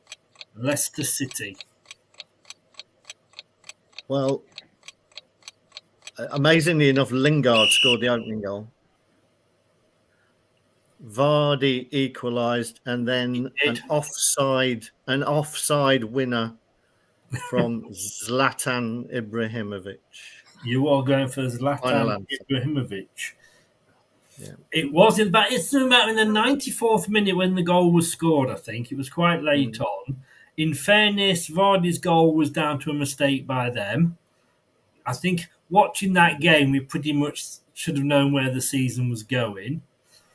Speaker 4: Leicester City?
Speaker 3: Well, amazingly enough, Lingard scored the opening goal. Vardy equalised, and then an offside winner from Zlatan Ibrahimovic.
Speaker 4: You are going for Zlatan Ibrahimovic.
Speaker 3: Yeah.
Speaker 4: It was in that. It's about in the 94th minute when the goal was scored. I think it was quite late on. In fairness, Vardy's goal was down to a mistake by them. I think watching that game, we pretty much should have known where the season was going.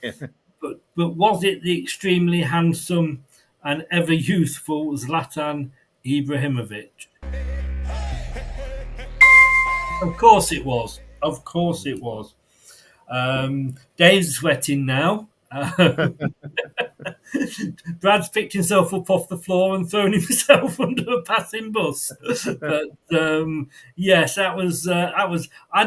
Speaker 3: Yeah.
Speaker 4: But was it the extremely handsome and ever youthful Zlatan Ibrahimovic? Of course it was. Of course it was. Dave's sweating now. Brad's picked himself up off the floor and thrown himself under a passing bus. But yes, that was. I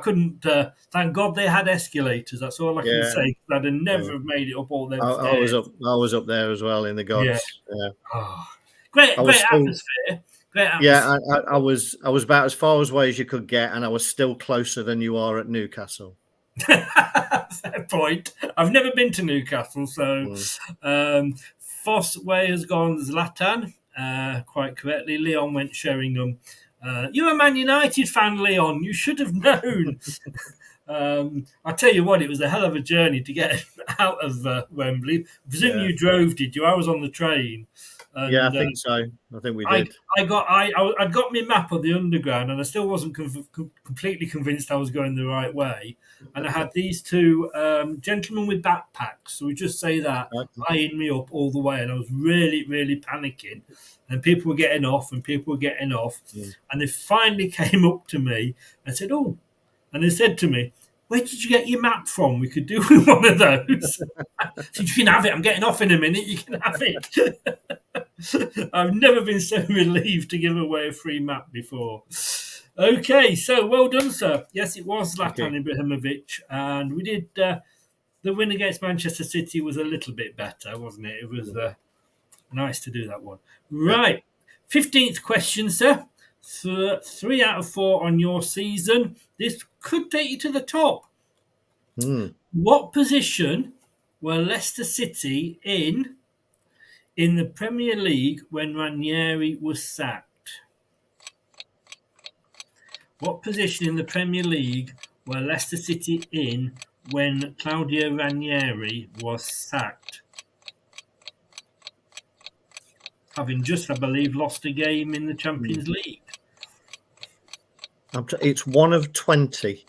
Speaker 4: couldn't. Thank God they had escalators. That's all I can say. I'd have never have made it up all them stairs.
Speaker 3: I was up there as well in the gods.
Speaker 4: Yeah. Oh, great atmosphere.
Speaker 3: Yeah, I was about as far away as you could get, and I was still closer than you are at Newcastle.
Speaker 4: Fair point. I've never been to Newcastle, so Fossway has gone Zlatan, quite correctly. Leon went Sheringham. You're a Man United fan, Leon. You should have known. I tell you what, it was a hell of a journey to get out of Wembley. I presume you drove, did you? I was on the train. And,
Speaker 3: I think so. I think we did.
Speaker 4: I'd got my map of the underground, and I still wasn't completely convinced I was going the right way. And I had these 2 gentlemen with backpacks, so we just say that, eyeing me up all the way, and I was really, really panicking. And people were getting off, and and they finally came up to me and said, "Oh," and they said to me, "Where did you get your map from? We could do with one of those." I said, "You can have it. I'm getting off in a minute. You can have it." I've never been so relieved to give away a free map before. Okay, so well done, sir. Yes, it was Zlatan Ibrahimovic, and we did. The win against Manchester City was a little bit better, wasn't it? It was nice to do that one. Right, 15th question, sir. 3 out of 4 on your season. This could take you to the top. What position were Leicester City in the Premier League when Ranieri was sacked? What position in the Premier League were Leicester City in when Claudio Ranieri was sacked? Having just, I believe, lost a game in the Champions League.
Speaker 3: It's one of 20.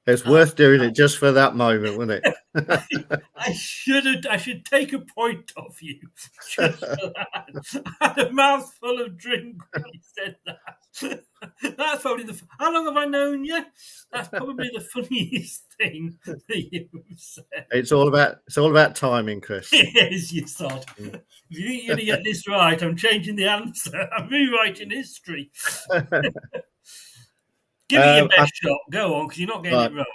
Speaker 3: It's worth doing it just for that moment, wouldn't it?
Speaker 4: I should take a point off you just for that. I had a mouthful of drink when you said that. That's probably how long have I known you? That's probably the funniest thing that you've said.
Speaker 3: It's all about timing, Chris.
Speaker 4: It is, you sod. If you think you're going to get this right, I'm changing the answer. I'm rewriting history. Give it your best shot. Go on, because you're not getting it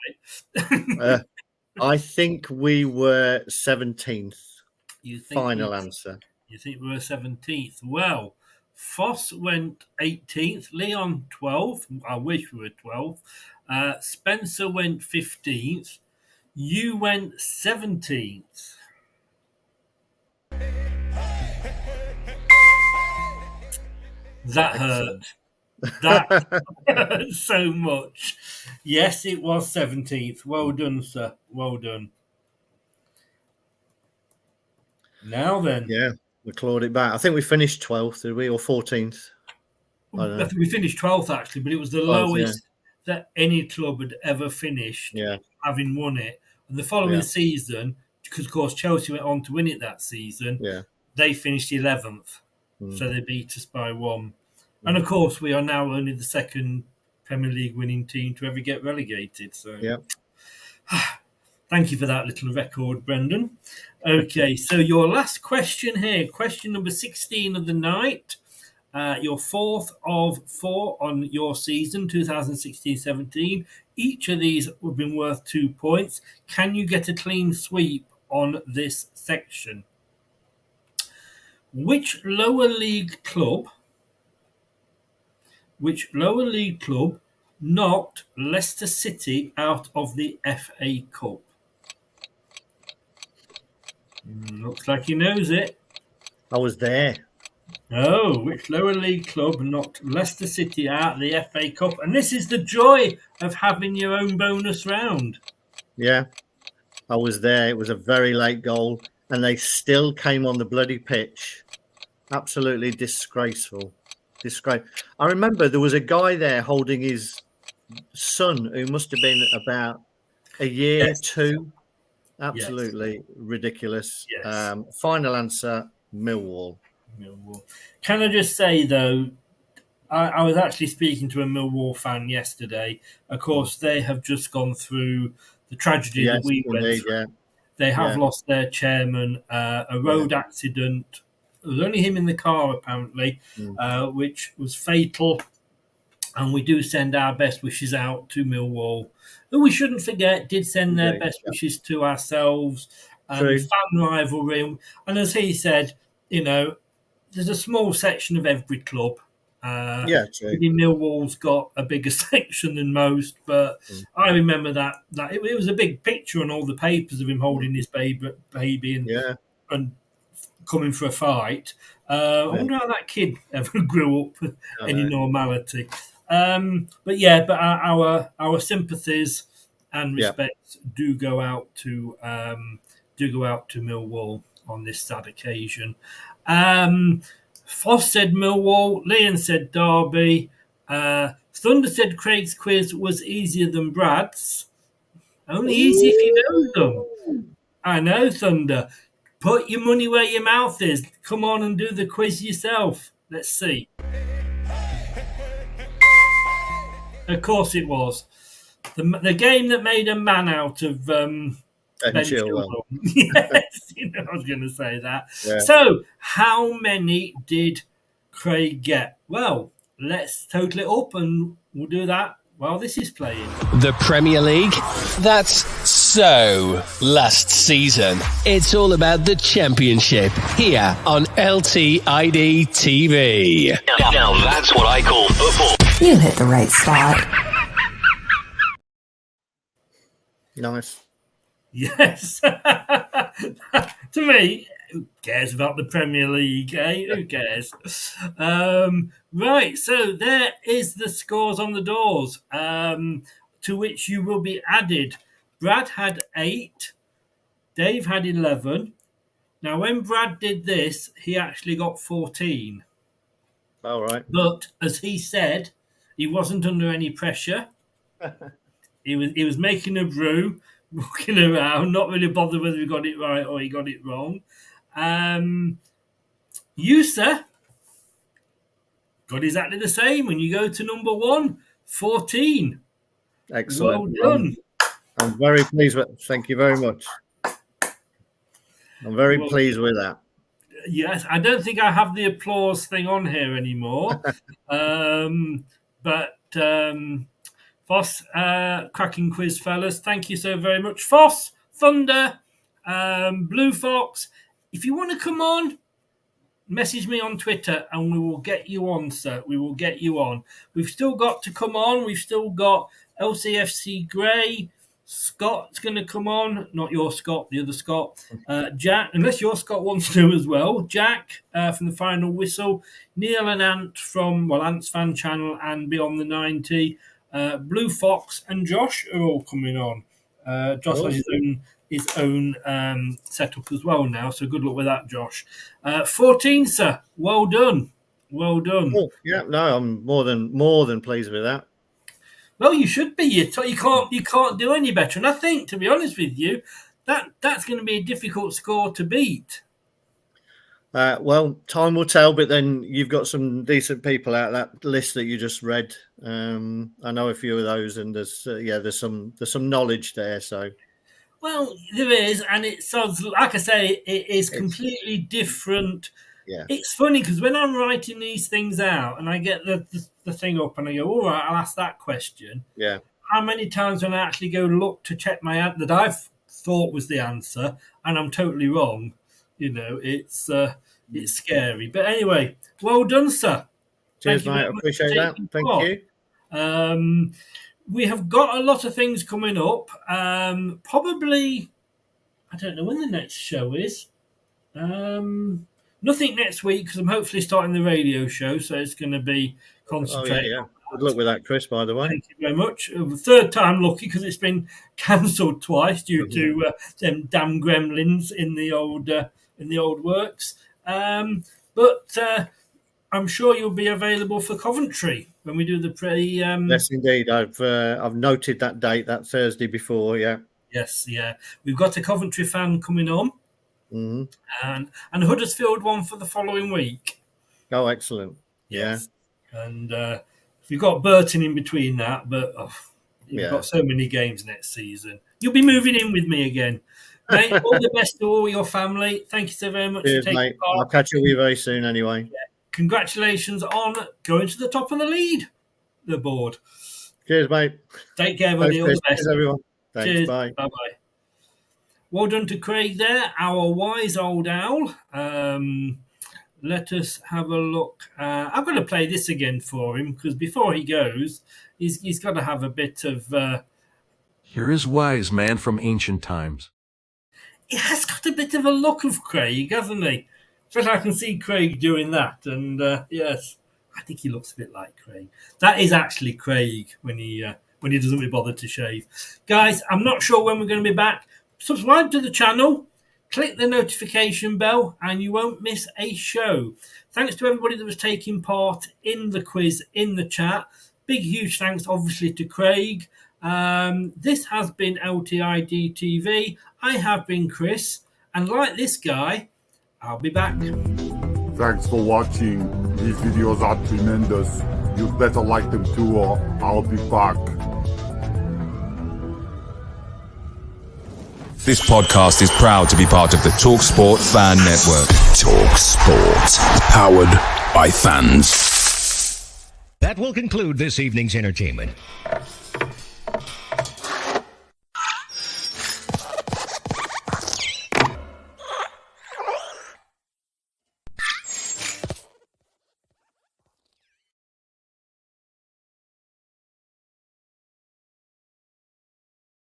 Speaker 4: right.
Speaker 3: I think we were 17th. Final answer.
Speaker 4: You think we were 17th? Well, Foss went 18th. Leon 12th. I wish we were 12th. Spencer went 15th. You went 17th. That hurt. That hurt so much. Yes, it was 17th. Well done, sir. Well done. Now then.
Speaker 3: Yeah, we clawed it back. I think we finished 12th, did we? Or 14th?
Speaker 4: I think we finished 12th, actually, but it was the lowest that any club had ever finished, having won it. And the following season, because, of course, Chelsea went on to win it that season, they finished 11th. So they beat us by 1. And, of course, we are now only the second Premier League winning team to ever get relegated. So, thank you for that little record, Brendan. Okay, so your last question here, question number 16 of the night, your 4th of 4 on your season, 2016-17. Each of these have been worth 2 points. Can you get a clean sweep on this section? Which lower league club knocked Leicester City out of the FA Cup? Looks like he knows it.
Speaker 3: I was there.
Speaker 4: Oh, which lower league club knocked Leicester City out of the FA Cup? And this is the joy of having your own bonus round.
Speaker 3: Yeah, I was there. It was a very late goal, and they still came on the bloody pitch. Absolutely disgraceful. I remember there was a guy there holding his son who must have been about a year, 2. Absolutely ridiculous. Yes. Final answer, Millwall.
Speaker 4: Can I just say, though, I was actually speaking to a Millwall fan yesterday. Of course, they have just gone through the tragedy that we went through. They have lost their chairman, a road accident. It was only him in the car, apparently, which was fatal. And we do send our best wishes out to Millwall, who we shouldn't forget did send their best wishes to ourselves. And fan rivalry. And as he said, there's a small section of every club. Maybe Millwall's got a bigger section than most, but I remember that it was a big picture on all the papers of him holding his baby and coming for a fight. I wonder how that kid ever grew up with any normality. But our sympathies and respects do go out to Millwall on this sad occasion. Foss said Millwall, Leon said Derby, Thunder said Craig's quiz was easier than Brad's. Only easy if you know them. I know, Thunder. Put your money where your mouth is. Come on and do the quiz yourself. Let's see. Of course it was. The game that made a man out of Ben Chilwell. Yes, I was going to say that. Yeah. So, how many did Craig get? Well, let's total it up and we'll do that while this is playing.
Speaker 1: The Premier League? That's so last season. It's all about the Championship here on LTiD TV.
Speaker 2: Now that's what I call football.
Speaker 8: You hit the right spot.
Speaker 3: Nice.
Speaker 4: Yes. To me, who cares about the Premier League, eh? Who cares? Right, so there is the scores on the doors, to which you will be added. Brad had 8. Dave had 11. Now, when Brad did this, he actually got 14.
Speaker 3: All right.
Speaker 4: But, as he said, he wasn't under any pressure. He was making a brew, walking around, not really bothered whether he got it right or he got it wrong. You, sir, got exactly the same. When you go to number 1, 14.
Speaker 3: Excellent.
Speaker 4: Well done.
Speaker 3: I'm very pleased with. Thank you very much. I'm very pleased with that.
Speaker 4: Yes, I don't think I have the applause thing on here anymore. But Foss, cracking quiz, fellas. Thank you so very much. Foss, Thunder, Blue Fox, if you want to come on, message me on Twitter and we will get you on, sir. We will get you on. We've still got to come on. We've still got LCFC Grey. Scott's going to come on. Not your Scott, the other Scott. Jack, unless your Scott wants to as well. Jack from the Final Whistle. Neil and Ant from, Ant's Fan Channel and Beyond the 90. Blue Fox and Josh are all coming on. Josh has his own setup as well now, so good luck with that, Josh. 14, sir. Well done. Well done.
Speaker 3: Oh, yeah, no, I'm more than pleased with that.
Speaker 4: Well, you should be. You can't do any better. And I think, to be honest with you, that's going to be a difficult score to beat.
Speaker 3: Well, time will tell. But then you've got some decent people out of that list that you just read. I know a few of those, and there's some knowledge there. So,
Speaker 4: well, there is, and it sounds like I say, it is completely different.
Speaker 3: Yeah,
Speaker 4: it's funny because when I'm writing these things out and I get the thing up and I go, all right, I'll ask that question.
Speaker 3: Yeah.
Speaker 4: How many times when I actually go look to check my answer that I've thought was the answer and I'm totally wrong? You know, it's scary. But anyway, well done, sir.
Speaker 3: Cheers, mate. I appreciate that. Thank
Speaker 4: you. We have got a lot of things coming up. Probably, I don't know when the next show is. Nothing next week because I'm hopefully starting the radio show, so it's going to be concentrated.
Speaker 3: Oh, yeah. Good luck with that, Chris, by the way.
Speaker 4: Thank you very much. Third time lucky because it's been cancelled twice due to them damn gremlins in the old works. But I'm sure you'll be available for Coventry when we do the pre.
Speaker 3: Yes, indeed. I've noted that date, that Thursday before. Yeah.
Speaker 4: Yes, yeah. We've got a Coventry fan coming on.
Speaker 3: Mm-hmm.
Speaker 4: And Huddersfield one for the following week.
Speaker 3: Oh, excellent!
Speaker 4: Yes. Yeah, and we've got Burton in between that, but you've got so many games next season. You'll be moving in with me again, mate. All the best to all your family. Thank you so very much
Speaker 3: Cheers,
Speaker 4: for taking
Speaker 3: mate.
Speaker 4: part.
Speaker 3: I'll catch up with you very soon, anyway.
Speaker 4: Yeah. Congratulations on going to the top of the board.
Speaker 3: Cheers, mate.
Speaker 4: Take care, buddy. All the best.
Speaker 3: Cheers, everyone. Thanks.
Speaker 4: Cheers.
Speaker 3: Bye.
Speaker 4: Bye-bye. Well done to Craig there, our wise old owl. Let us have a look. I'm going to play this again for him because before he goes, he's got to have a bit of...
Speaker 5: Here is wise man from ancient times.
Speaker 4: He has got a bit of a look of Craig, hasn't he? But I can see Craig doing that. And yes, I think he looks a bit like Craig. That is actually Craig when he doesn't be bothered to shave. Guys, I'm not sure when we're going to be back. Subscribe to the channel, click the notification bell, and you won't miss a show. Thanks to everybody that was taking part in the quiz, in the chat. Big, huge thanks, obviously, to Craig. This has been LTiD TV. I have been Chris, and like this guy, I'll be back.
Speaker 9: Thanks for watching. These videos are tremendous. You'd better like them too, or I'll be back.
Speaker 10: This podcast is proud to be part of the TalkSport Fan Network. TalkSport. Powered by fans.
Speaker 11: That will conclude this evening's entertainment.